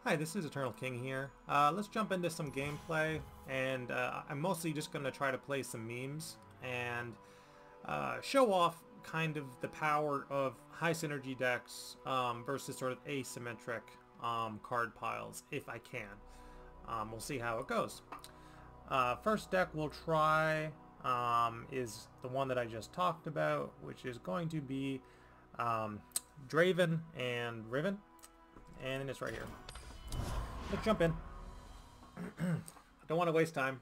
Hi, this is Eternal King here. Let's jump into some gameplay, and I'm mostly just going to try to play some memes and show off kind of the power of high synergy decks versus sort of asymmetric card piles, if I can. We'll see how it goes. First deck we'll try is the one that I just talked about, which is going to be Draven and Riven, and it's right here. Let's jump in. I don't want to waste time.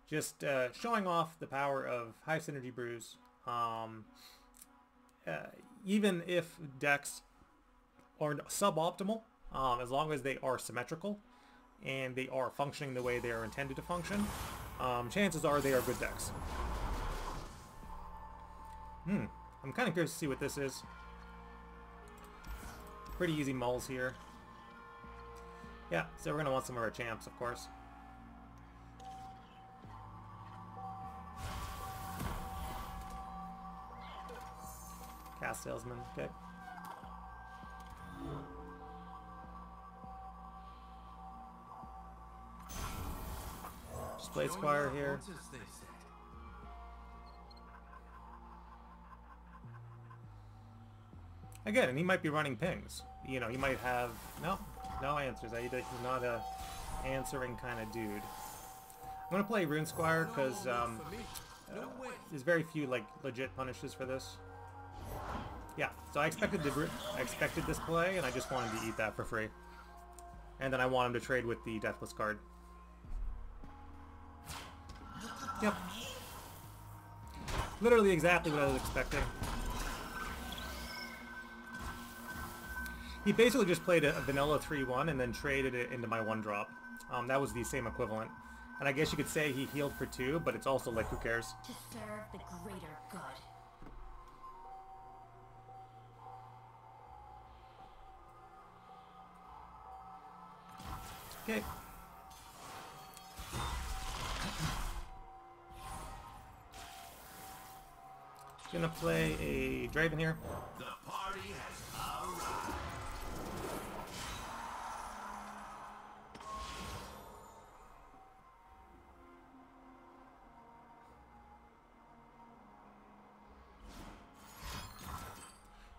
Just showing off the power of high synergy brews. Even if decks are suboptimal, as long as they are symmetrical and they are functioning the way they are intended to function, chances are they are good decks. I'm kind of curious to see what this is. Pretty easy mulls here. Yeah, so we're going to want some of our champs, of course. Cast Salesman, okay. Just Blade Squire here. Again, and he might be running pings. You know, he might have... No answers. He's not a answering kind of dude. I'm going to play Rune Squire because there's very few like legit punishes for this. Yeah, so I expected this play, and I just wanted to eat that for free. And then I want him to trade with the Deathless card. Yep. Literally exactly what I was expecting. He basically just played a vanilla 3-1 and then traded it into my 1-drop. That was the same equivalent. And I guess you could say he healed for 2, but it's also like, who cares? To serve the greater good. Okay. Gonna play a Draven here. The party has arrived.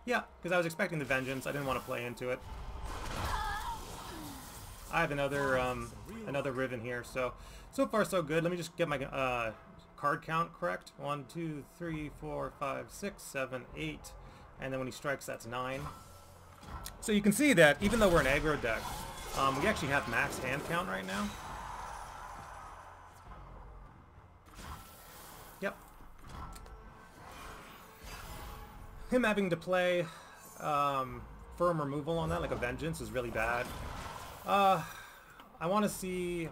Yeah, because I was expecting the Vengeance. I didn't want to play into it. I have another Riven here, so far so good. Let me just get my card count correct. 1, 2, 3, 4, 5, 6, 7, 8, and then when he strikes, that's 9. So you can see that even though we're an aggro deck, we actually have max hand count right now. Yep. Him having to play firm removal on that, like a Vengeance, is really bad. I want to see,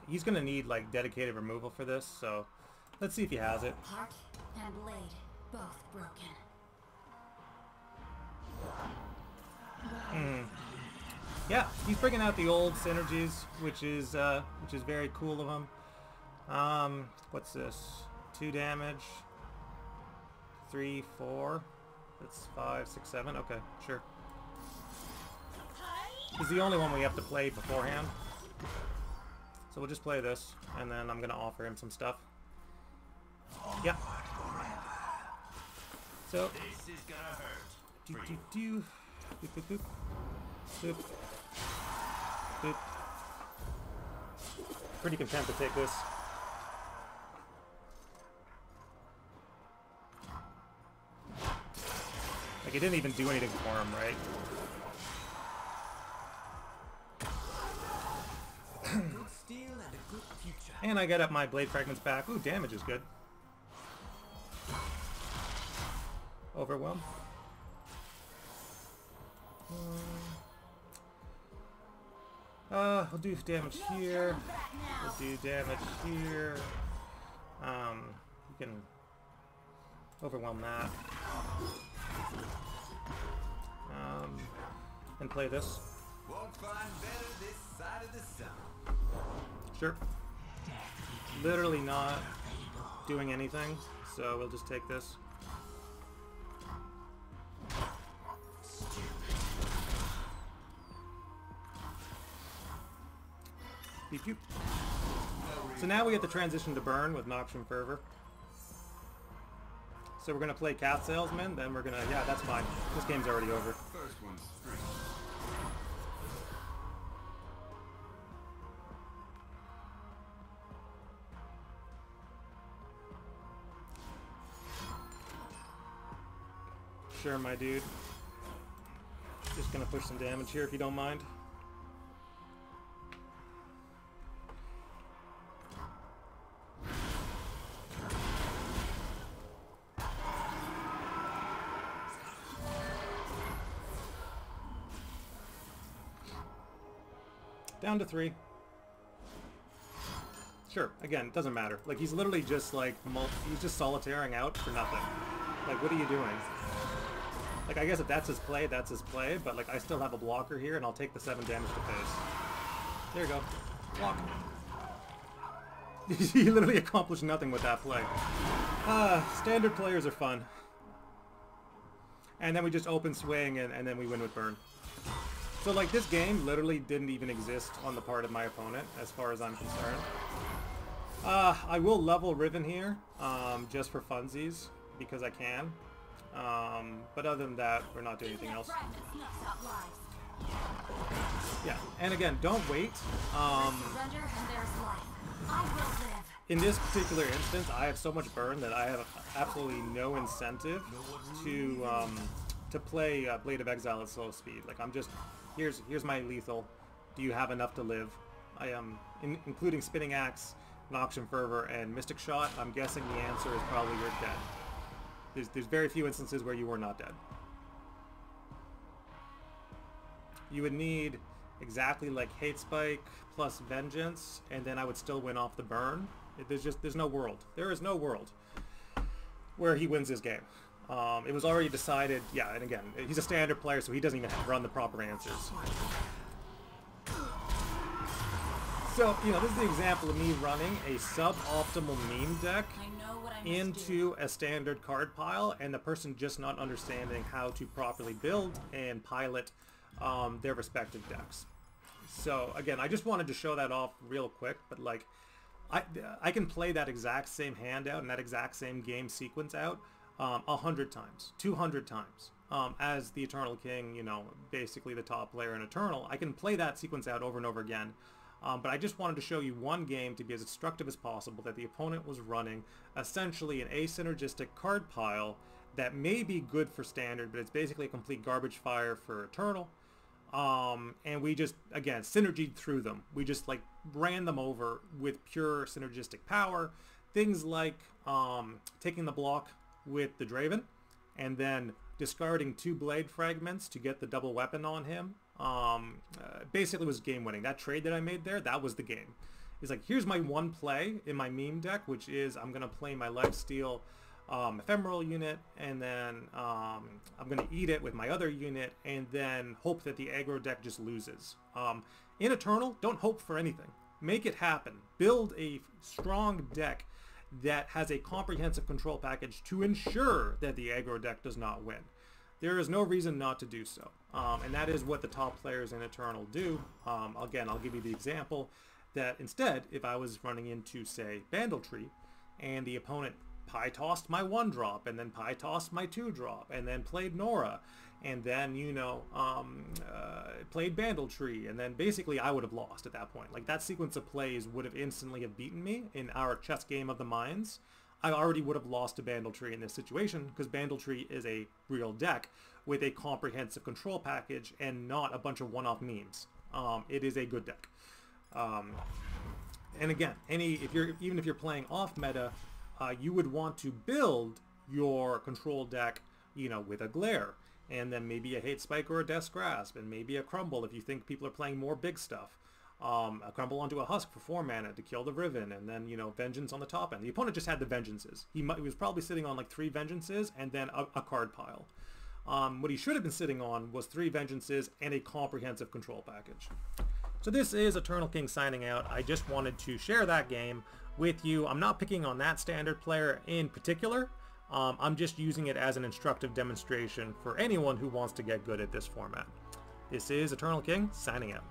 he's going to need like dedicated removal for this, so let's see if he has it. Heart and blade, both broken. Yeah, he's bringing out the old synergies, which is very cool of him. What's this? 2 damage. 3, 4. That's 5, 6, 7. Okay, sure. He's the only one we have to play beforehand. So we'll just play this, and then I'm gonna offer him some stuff. Yeah. So. This is gonna hurt. Boop, boop, boop. Boop. Boop. Pretty content to take this. Like, it didn't even do anything for him, right? Good steel and a good future. And I get up my blade fragments back. Ooh, damage is good. Overwhelm. We'll do damage here. We'll do damage here. You can overwhelm that. And play this. Won't find better this side of the sun. Sure. Literally not doing anything, so we'll just take this. Beep you. So now we get the transition to burn with Noxian Fervor. So we're gonna play Cat Salesman, then we're gonna, yeah, that's mine. This game's already over. First one's free. Sure, my dude. Just gonna push some damage here if you don't mind. Down to 3. Sure, again, it doesn't matter. Like, he's literally just, like, he's just solitairing out for nothing. Like, what are you doing? Like, I guess if that's his play, that's his play, but, like, I still have a blocker here, and I'll take the 7 damage to face. There you go. Block. He literally accomplished nothing with that play. Standard players are fun. And then we just open swing, and then we win with burn. So, like, this game literally didn't even exist on the part of my opponent, as far as I'm concerned. I will level Riven here, just for funsies, because I can. But other than that, we're not doing anything else. Yeah, and again, don't wait. In this particular instance, I have so much burn that I have absolutely no incentive to play Blade of Exile at slow speed. Like, I'm just... Here's my lethal. Do you have enough to live? I am, including Spinning Axe, Noxian Fervor, and Mystic Shot. I'm guessing the answer is probably you're dead. There's very few instances where you are not dead. You would need exactly like Hate Spike plus Vengeance, and then I would still win off the burn. There's no world. There is no world where he wins this game. It was already decided, yeah, and again, he's a standard player, so he doesn't even run the proper answers. So, you know, this is the example of me running a suboptimal meme deck into a standard card pile, and the person just not understanding how to properly build and pilot their respective decks. So, again, I just wanted to show that off real quick, but, like, I can play that exact same hand out and that exact same game sequence out 100 times, 200 times. As the Eternal King, you know, basically the top player in Eternal, I can play that sequence out over and over again. But I just wanted to show you one game to be as instructive as possible that the opponent was running essentially an asynergistic card pile that may be good for Standard, but it's basically a complete garbage fire for Eternal. And we just, again, synergied through them. We just, like, ran them over with pure synergistic power. Things like taking the block with the Draven, and then discarding 2 blade fragments to get the double weapon on him. Basically was game winning. That trade that I made there, that was the game. It's like, here's my one play in my meme deck, which is I'm going to play my Lifesteal ephemeral unit, and then I'm going to eat it with my other unit, and then hope that the aggro deck just loses. In Eternal, don't hope for anything. Make it happen. Build a strong deck that has a comprehensive control package to ensure that the aggro deck does not win. There is no reason not to do so. And that is what the top players in Eternal do. Again, I'll give you the example that instead, if I was running into, say, Bandletree, and the opponent pie-tossed my 1-drop, and then pie-tossed my 2-drop, and then played Nora, and then, you know, played Bandletree, and then basically I would have lost at that point. Like, that sequence of plays would have instantly have beaten me in our chess game of the minds. I already would have lost to Bandletree in this situation, because Bandletree is a real deck with a comprehensive control package and not a bunch of one-off memes. It is a good deck. And again, even if you're playing off meta, you would want to build your control deck, you know, with a Glare, and then maybe a Hate Spike or a Death's Grasp, and maybe a Crumble if you think people are playing more big stuff. A Crumble onto a Husk for 4 mana to kill the Riven, and then, you know, Vengeance on the top end. The opponent just had the Vengeances. He was probably sitting on like 3 Vengeances and then a card pile. What he should have been sitting on was 3 Vengeances and a comprehensive control package. So this is Eternal King signing out. I just wanted to share that game with you. I'm not picking on that standard player in particular. I'm just using it as an instructive demonstration for anyone who wants to get good at this format. This is Eternal King signing out.